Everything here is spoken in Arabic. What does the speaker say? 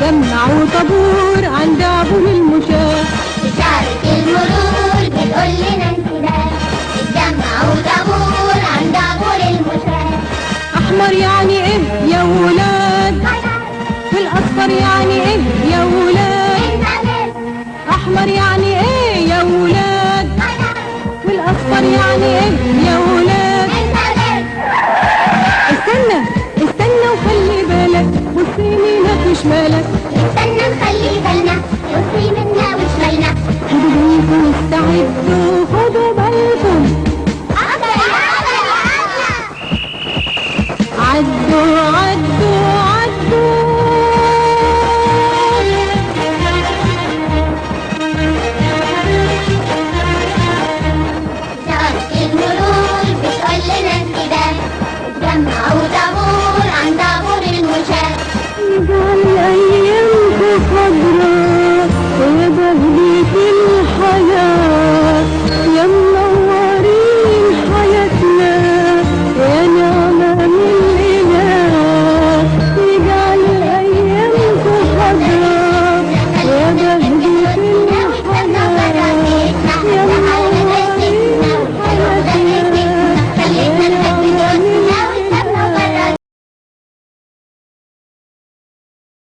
جمعوا طابور عند ابو المشاة. إشارة المرور بتقول لنا انتباه، اتجمعوا طابور عند ابو المشاة. احمر يعني ايه يا ولاد؟ والاصفر يعني ايه يا ولاد؟ احمر يعني ايه يا ولاد؟ والاصفر يعني ايه يا ولاد؟ استنى استنى وخلي بالك، بص يمينك وشمالك.